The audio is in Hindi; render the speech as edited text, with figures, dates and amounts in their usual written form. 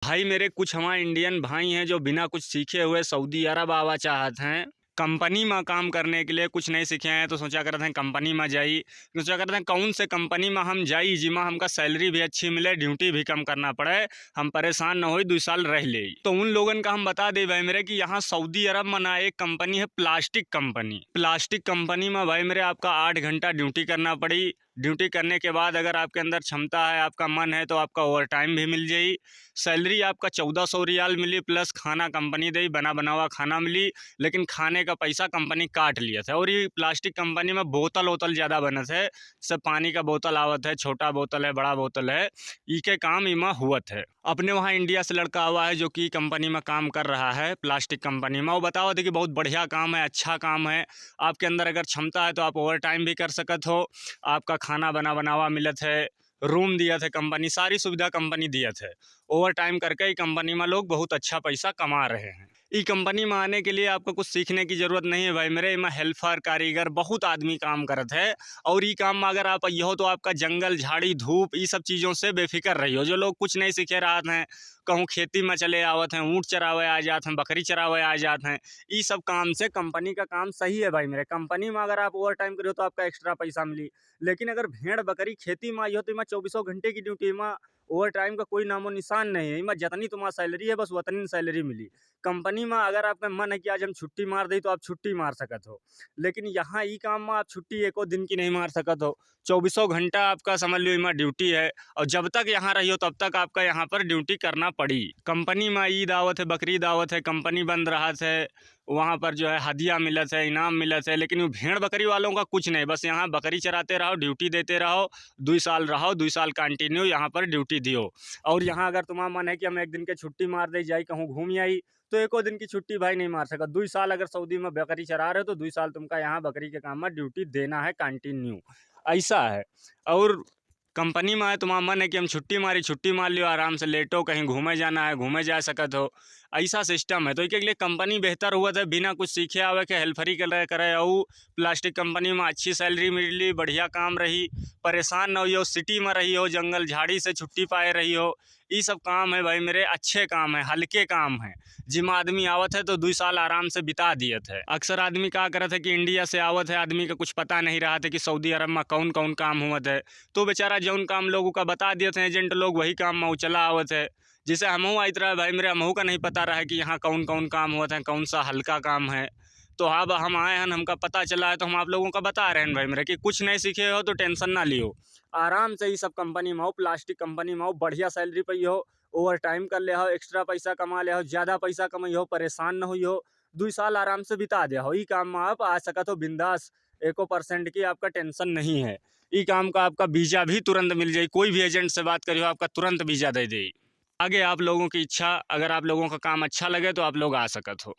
भाई मेरे कुछ हमारे इंडियन भाई हैं जो बिना कुछ सीखे हुए सऊदी अरब आवा चाहत हैं कंपनी में काम करने के लिए। कुछ नहीं सीखे हैं तो सोचा करते हैं कंपनी में जाई। सोचा करते हैं कौन से कंपनी में हम जाई जिमा हमका सैलरी भी अच्छी मिले, ड्यूटी भी कम करना पड़े, हम परेशान न हो, 2 साल रह ले। तो उन लोगन का हम बता दे भाई मेरे कि यहाँ सऊदी अरब में ना एक कंपनी है प्लास्टिक कंपनी। प्लास्टिक कंपनी में भाई मेरे आपका 8 घंटा ड्यूटी करना पड़ी। ड्यूटी करने के बाद अगर आपके अंदर क्षमता है, आपका मन है, तो आपका ओवर टाइम भी मिल जाई। सैलरी आपका 1400 रियाल मिली, प्लस खाना कंपनी दे, बना बनावा खाना मिली। लेकिन खाने का पैसा कंपनी काट लिया था। और ये प्लास्टिक कंपनी में बोतल वोतल ज़्यादा बनत है, सब पानी का बोतल आवत है, छोटा बोतल है, बड़ा बोतल है, ई के काम इमा हुआ है। अपने वहाँ इंडिया से लड़का हुआ है जो कि कंपनी में काम कर रहा है, प्लास्टिक कंपनी में। वो बताओ थे कि बहुत बढ़िया काम है, अच्छा काम है। आपके अंदर अगर क्षमता है तो आप ओवर टाइम भी कर सकत हो। आपका खाना बना बनावा मिलत है, रूम दिया थे कंपनी, सारी सुविधा कंपनी दिया थे। ओवर टाइम करके ही कंपनी में लोग बहुत अच्छा पैसा कमा रहे हैं। ई कंपनी में आने के लिए आपको कुछ सीखने की ज़रूरत नहीं है भाई मेरे। इमा हेल्पर, कारीगर बहुत आदमी काम करत है। और ई काम में अगर आप हो तो आपका जंगल झाड़ी धूप ये सब चीज़ों से बेफिक्र रही हो। जो लोग कुछ नहीं सीखे रहत हैं, कहूँ खेती में चले आवत हैं, ऊँट चरावे आ जाते हैं, बकरी चरावे आ जाते हैं, ये सब काम से कंपनी का काम सही है भाई मेरे। कंपनी में अगर आप ओवर टाइम करो तो आपका एक्स्ट्रा पैसा मिली। लेकिन अगर भेड़ बकरी खेती में आई हो तो इमा 24 घंटे की ड्यूटी, इमा ओवर टाइम का कोई नामो निशान नहीं है। इमा जितनी तुम्हारा सैलरी है बस उतनी सैलरी मिली। कंपनी में अगर आपका मन है कि आज हम छुट्टी मार दी तो आप छुट्टी मार सकत हो। लेकिन यहाँ ई काम में आप छुट्टी एको दिन की नहीं मार सकत हो। 24 घंटा आपका समझ लो इमा ड्यूटी है। और जब तक यहाँ रही हो तब तक आपका यहाँ पर ड्यूटी करना पड़ी। कंपनी में ईद आवत है, बकरीद आवत है, कंपनी बंद रहा है, वहाँ पर जो है हदिया मिलत है, इनाम मिलत है। लेकिन वो भेड़ बकरी वालों का कुछ नहीं, बस यहाँ बकरी चराते रहो, ड्यूटी देते रहो, 2 साल रहो, 2 साल कंटिन्यू यहाँ पर ड्यूटी दियो। और यहाँ अगर तुम्हारा मन है कि हम एक दिन के छुट्टी मार दे जाई कहूँ घूम आई, तो एको दिन की छुट्टी भाई नहीं मार सकत। 2 साल अगर सऊदी में बकरी चरा रहे हो तो 2 साल तुमका यहाँ बकरी के काम में ड्यूटी देना है कंटिन्यू, ऐसा है। और कंपनी में है, तुम्हारा मन है कि हम छुट्टी मारी, छुट्टी मार लियो, आराम से लेटो, कहीं घूमे जाना है घूमे जा सकत हो, ऐसा सिस्टम है। तो इसके लिए कंपनी बेहतर हुआ था, बिना कुछ सीखे आवे के हेल्फरी करे और प्लास्टिक कंपनी में अच्छी सैलरी मिली, बढ़िया काम रही, परेशान न हो, सिटी में रही हो, जंगल झाड़ी से छुट्टी पाए रही हो। ये सब काम है भाई मेरे, अच्छे काम है, हल्के काम है, जिम आदमी आवत है तो 2 साल आराम से बिता दियत है। अक्सर आदमी क्या करत है कि इंडिया से आवत है, आदमी का कुछ पता नहीं रहा था कि सऊदी अरब में कौन कौन काम हुआ है। तो बेचारा जौन काम लोगों का बता दिए थे एजेंट लोग, वही काम में वो चला आवत है। जिसे हमहू आई रहा है भाई मेरे, हमहू का नहीं पता रहा है कि यहाँ कौन कौन काम हुआ था, कौन सा हल्का काम है। तो अब हम आए हैं, हमका पता चला है तो हम आप लोगों का बता रहे हैं भाई मेरे कि कुछ नहीं सीखे हो तो टेंशन ना लियो, आराम से ही सब कंपनी में हो, प्लास्टिक कंपनी में हो, बढ़िया सैलरी पे हो, ओवर टाइम कर ले हो, एक्स्ट्रा पैसा कमा ले हो, ज़्यादा पैसा कमाई हो, परेशान न हुई हो, 2 साल आराम से बिता दे हो। ये काम में आप आ सकत हो बिंदास, 1% की आपका टेंशन नहीं है। ई काम का आपका वीज़ा भी तुरंत मिल जाए, कोई भी एजेंट से बात करियो आपका तुरंत वीज़ा दे दे। आगे आप लोगों की इच्छा, अगर आप लोगों का काम अच्छा लगे तो आप लोग आ सकत हो।